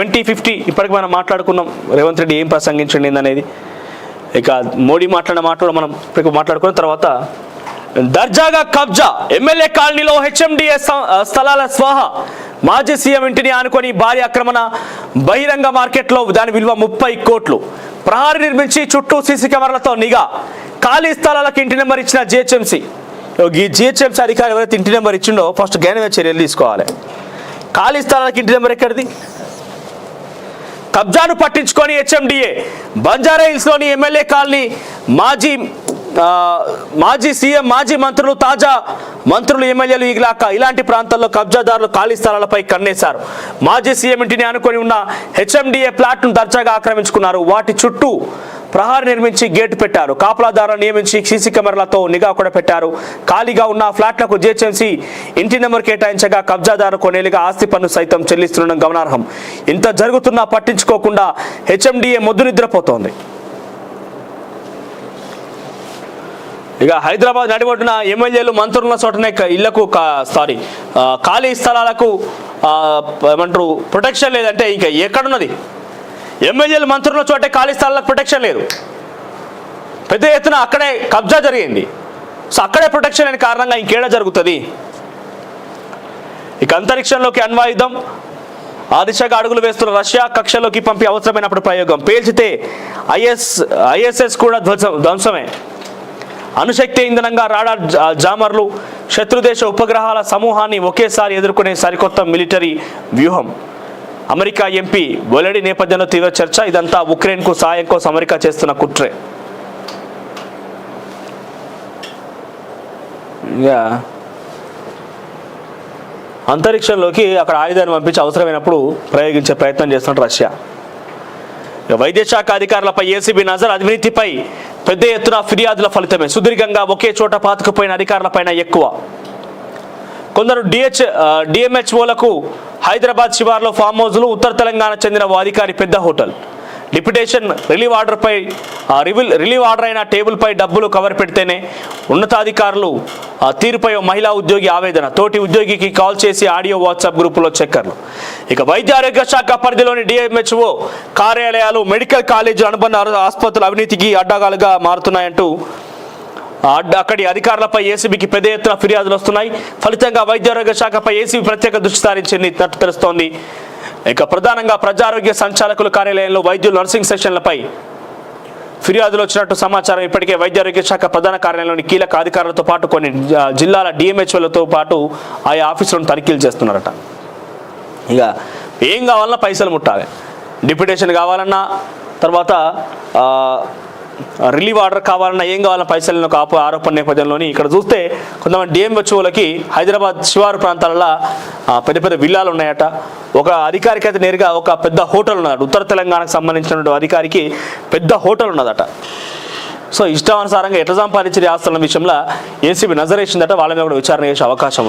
2050 ఇప్పటికి మనం మాట్లాడుకున్నాం. రేవంత్ రెడ్డి ఏం ప్రసంగించండి అనేది. ఇక మోడీ మాట్లాడిన మాట కూడా మనం ఇప్పటికి మాట్లాడుకున్న తర్వాత దర్జాగా కబ్జా ఎమ్మెల్యే కాలనీలో హెచ్ఎండిఏ స్థలాల స్వాహ మాజీ సీఎం ఇంటిని ఆనుకొని భారీ ఆక్రమణ బహిరంగ మార్కెట్లో దాని విలువ 30 కోట్లు ప్రహారీ నిర్మించి చుట్టూ సీసీ కెమెరాలతో నిఘా ఖాళీ స్థలాలకు ఇంటి నెంబర్ ఇచ్చిన జిహెచ్ఎంసీ. ఈ జిహెచ్ఎంసీ అధికారి ఎవరైతే ఇంటి నెంబర్ ఇచ్చిండో ఫస్ట్ గైనవే చర్యలు తీసుకోవాలి. ఖాళీ స్థలాలకు ఇంటి నెంబర్ ఎక్కడిది? కబ్జాను పట్టించుకొని హెచ్ఎండిఏ బంజారా హిల్స్లోని ఎమ్మెల్యే కాలనీ మాజీ సీఎం మాజీ మంత్రులు తాజా మంత్రులు ఎమ్మెల్యేలు ఇలాంటి ప్రాంతాల్లో కబ్జాదారులు ఖాళీ స్థలాలపై కన్నేశారు. మాజీ సీఎం ఇంటిని అనుకొని ఉన్న హెచ్ఎండిఏ ప్లాట్ను దర్జాగా ఆక్రమించుకున్నారు. వాటి చుట్టూ ప్రహారీ నిర్మించి గేటు పెట్టారు. కాపలాదారులను నియమించి సీసీ కెమెరాలతో నిఘా కూడా పెట్టారు. ఖాళీగా ఉన్న ఫ్లాట్లకు జిహెచ్ఎంసీ ఇంటి నెంబర్ కేటాయించగా కబ్జాదారు కొనేలుగా ఆస్తి పన్ను సైతం చెల్లిస్తుండడం గమనార్హం. ఇంత జరుగుతున్నా పట్టించుకోకుండా హెచ్ఎండిఏ మొద్దు నిద్రపోతోంది. ఇక హైదరాబాద్ నడిబొడ్డున ఎమ్మెల్యేలు మంత్రుల చోటనే ఇళ్లకు ఖాళీ స్థలాలకు ఏమంటారు ప్రొటెక్షన్ లేదంటే ఇంకా ఎక్కడున్నది? ఎమ్మెల్యేలు మంత్రుల చోటే ఖాళీ స్థలాలకు ప్రొటెక్షన్ లేదు. పెద్ద ఎత్తున అక్కడే కబ్జా జరిగింది. సో అక్కడే ప్రొటెక్షన్ లేని కారణంగా ఇంకేడా జరుగుతుంది? ఇక అంతరిక్షంలోకి అణ్వాయుధం ఆ దిశగా అడుగులు వేస్తున్న రష్యా కక్షలోకి పంపి అవసరమైనప్పుడు ప్రయోగం పేల్చితే ఐఎస్ఎస్ కూడా ధ్వంసమే. అణుశక్తి ఇంధనంగా రాడార్ జామర్లు శత్రుదేశ ఉపగ్రహాల సమూహాన్ని ఒకేసారి ఎదుర్కొనే సరికొత్త మిలిటరీ వ్యూహం. అమెరికా ఎంపీ వెల్లడి నేపథ్యంలో తీవ్ర చర్చ. ఇదంతా ఉక్రెయిన్కు సాయం కోసం అమెరికా చేస్తున్న కుట్రే. అంతరిక్షంలోకి అక్కడ ఆయుధాన్ని పంపించి అవసరమైనప్పుడు ప్రయోగించే ప్రయత్నం చేస్తున్న రష్యా. వైద్య శాఖ అధికారులపై ఏసీబీ నజర్. అవినీతిపై పెద్ద ఎత్తున ఫిర్యాదుల ఫలితమే. సుదీర్ఘంగా ఒకే చోట పాతుకుపోయిన అధికారులపైన ఎక్కువ. కొందరు డిఎంహెచ్ఓలకు హైదరాబాద్ శివార్లో ఫామ్ హౌస్లు. ఉత్తర తెలంగాణ చెందిన ఓ అధికారి పెద్ద హోటల్ డిప్యుటేషన్ రిలీవ్ ఆర్డర్ అయిన టేబుల్పై డబ్బులు కవర్ పెడితేనే ఉన్నతాధికారులు తీరుపై మహిళా ఉద్యోగి ఆవేదన. తోటి ఉద్యోగికి కాల్ చేసి ఆడియో వాట్సాప్ గ్రూపులో చక్కర్లు. ఇక వైద్య ఆరోగ్య శాఖ పరిధిలోని డిఎంహెచ్ఓ కార్యాలయాలు మెడికల్ కాలేజీలు అనుబంధ ఆసుపత్రులు అవినీతికి అడ్డగాలుగా మారుతున్నాయంటూ అక్కడి అధికారులపై ఏసీబీకి పెద్ద ఎత్తున ఫిర్యాదులు వస్తున్నాయి. ఫలితంగా వైద్య ఆరోగ్య శాఖపై ఏసీబీ ప్రత్యేక దృష్టి సారించినట్టు తెలుస్తోంది. ఇక ప్రధానంగా ప్రజారోగ్య సంచాలకుల కార్యాలయంలో వైద్యులు నర్సింగ్ సెషన్లపై ఫిర్యాదులు వచ్చినట్టు సమాచారం. ఇప్పటికే వైద్య ఆరోగ్య శాఖ ప్రధాన కార్యాలయంలోని కీలక అధికారులతో పాటు కొన్ని జిల్లాల డిఎంహెచ్ఓలతో పాటు ఆయా ఆఫీసులను తనిఖీలు చేస్తున్నారట. ఇక ఏం కావాలన్నా పైసలు ముట్టాలి. డిప్యుటేషన్ కావాలన్నా, తర్వాత రిలీవ్ ఆర్డర్ కావాలన్నా, ఏం కావాలన్నా పైసలను ఆరోపణ నేపథ్యంలోని ఇక్కడ చూస్తే కొంతమంది డిఎంహెచ్ఓలకి హైదరాబాద్ శివారు ప్రాంతాలలో పెద్ద పెద్ద విల్లాలు ఉన్నాయట. ఒక అధికారికి అయితే నేరుగా ఒక పెద్ద హోటల్ ఉన్నదట. ఉత్తర తెలంగాణకు సంబంధించిన అధికారికి పెద్ద హోటల్ ఉన్నదట. సో ఇష్టానుసారంగా ఎట్లా సంపాదించే ఆస్తుల విషయంలో ఏసీబీ నజరేసిందట. వాళ్ళ మీద కూడా విచారణ చేసే అవకాశం ఉంది.